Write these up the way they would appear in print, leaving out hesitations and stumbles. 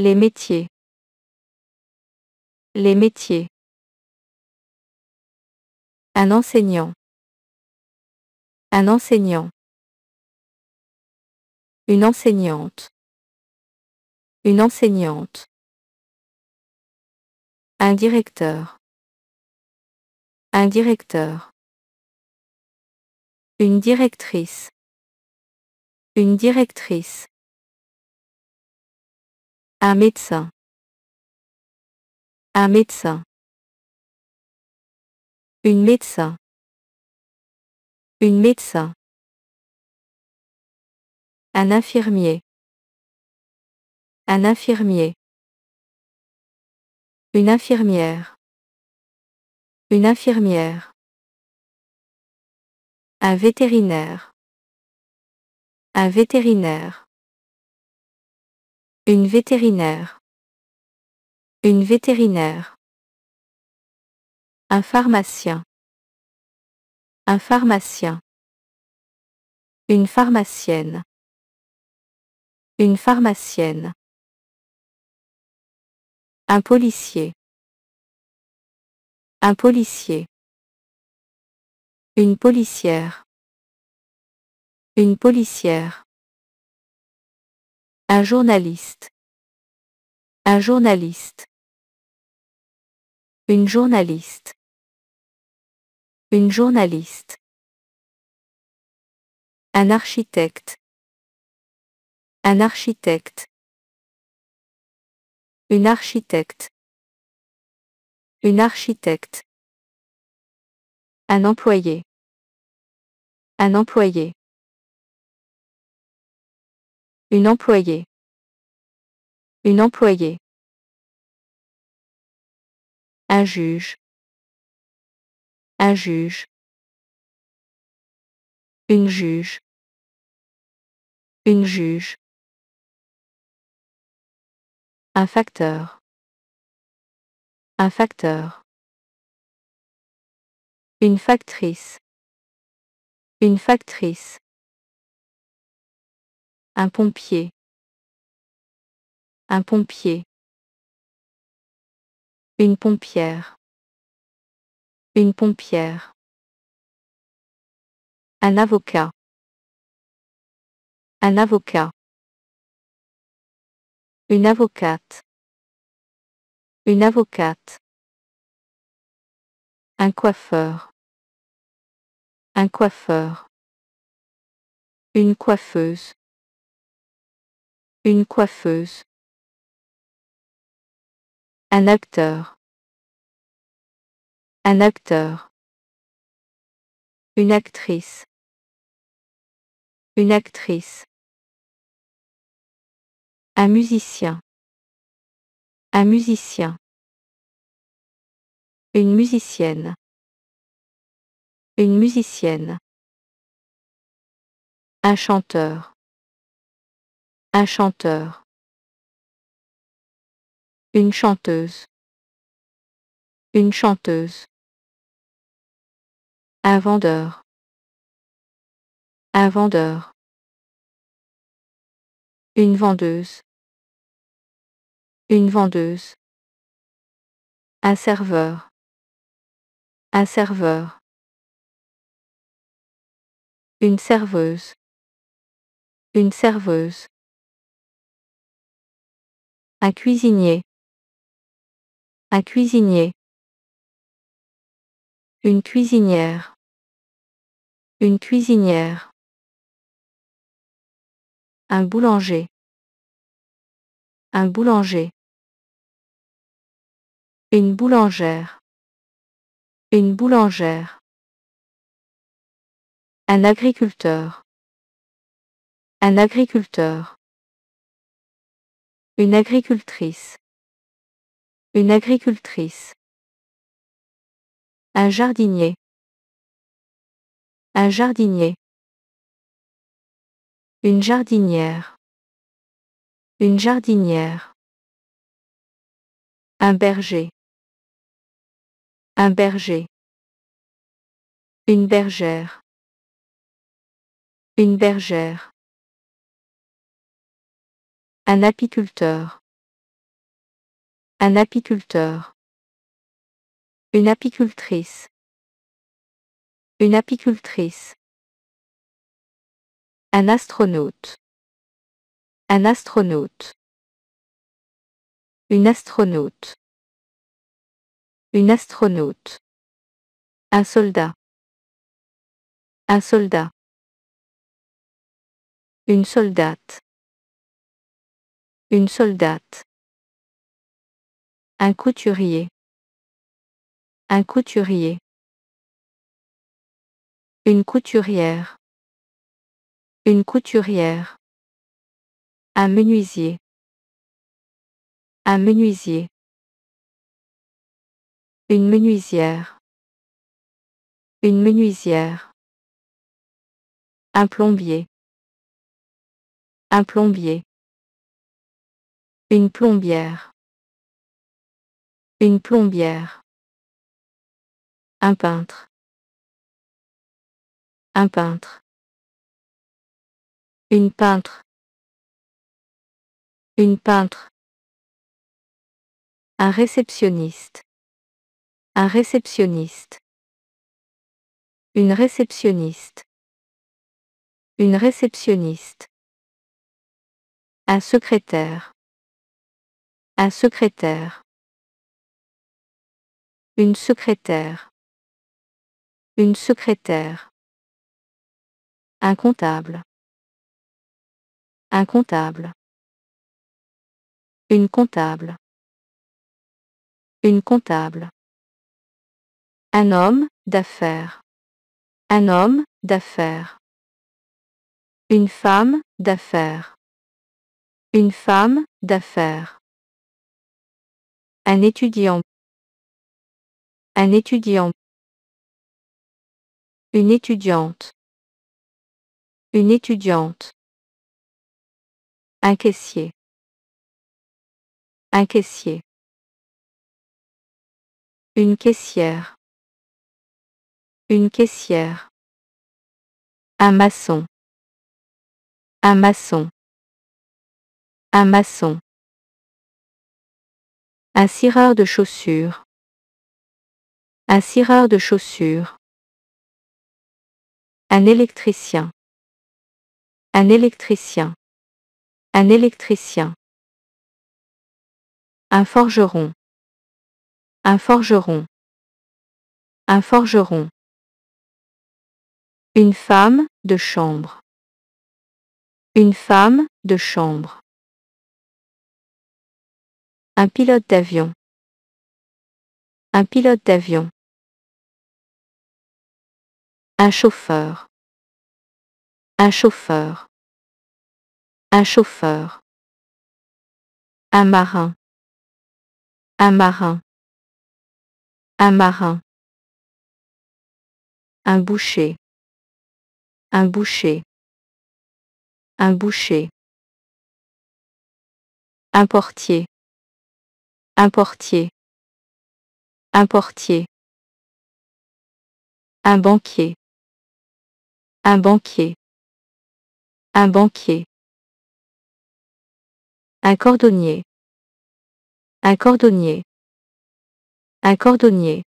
Les métiers. Les métiers. Un enseignant. Un enseignant. Une enseignante. Une enseignante. Un directeur. Un directeur. Une directrice. Une directrice. Un médecin. Un médecin. Une médecin. Une médecin. Un infirmier. Un infirmier. Une infirmière. Une infirmière. Un vétérinaire. Un vétérinaire. Une vétérinaire. Une vétérinaire. Un pharmacien. Un pharmacien. Une pharmacienne. Une pharmacienne. Un policier. Un policier. Une policière. Une policière. Un journaliste. Un journaliste. Une journaliste. Une journaliste. Un architecte. Un architecte. Une architecte. Une architecte. Un employé. Un employé. Une employée. Une employée. Un juge. Un juge. Une juge. Une juge. Un facteur. Un facteur. Une factrice. Une factrice. Un pompier. Un pompier. Une pompière. Une pompière. Un avocat. Un avocat. Une avocate. Une avocate. Un coiffeur. Un coiffeur. Une coiffeuse. Une coiffeuse. Un acteur. Un acteur. Une actrice. Une actrice. Un musicien. Un musicien. Une musicienne. Une musicienne. Un chanteur. Un chanteur. Une chanteuse. Une chanteuse. Un vendeur. Un vendeur. Une vendeuse. Une vendeuse. Un serveur. Un serveur. Une serveuse. Une serveuse. Un cuisinier. Un cuisinier. Une cuisinière. Une cuisinière. Un boulanger. Un boulanger. Une boulangère. Une boulangère. Un agriculteur. Un agriculteur. Une agricultrice. Une agricultrice. Un jardinier. Un jardinier. Une jardinière. Une jardinière. Un berger. Un berger. Une bergère. Une bergère. Un apiculteur. Un apiculteur. Une apicultrice. Une apicultrice. Un astronaute. Un astronaute. Une astronaute. Une astronaute. Un soldat. Un soldat. Une soldate. Une soldate. Un couturier. Un couturier. Une couturière. Une couturière. Un menuisier. Un menuisier. Une menuisière. Une menuisière. Un plombier. Un plombier. Une plombière. Une plombière. Un peintre. Un peintre. Une peintre. Une peintre. Un réceptionniste. Un réceptionniste. Une réceptionniste. Une réceptionniste. Un secrétaire. Un secrétaire. Une secrétaire. Une secrétaire. Un comptable. Un comptable. Une comptable. Une comptable. Un homme d'affaires. Un homme d'affaires. Une femme d'affaires. Une femme d'affaires. Un étudiant. Un étudiant. Une étudiante. Une étudiante. Un caissier. Un caissier. Une caissière. Une caissière. Un maçon. Un maçon. Un maçon. Un cireur de chaussures. Un cireur de chaussures. Un électricien. Un électricien. Un électricien. Un forgeron. Un forgeron. Un forgeron. Une femme de chambre. Une femme de chambre. Un pilote d'avion. Un pilote d'avion. Un chauffeur. Un chauffeur. Un chauffeur. Un marin. Un marin. Un marin. Un boucher. Un boucher. Un boucher. Un portier. Un portier. Un portier. Un banquier. Un banquier. Un banquier. Un cordonnier. Un cordonnier. Un cordonnier.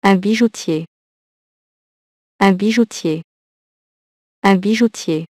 Un bijoutier. Un bijoutier. Un bijoutier.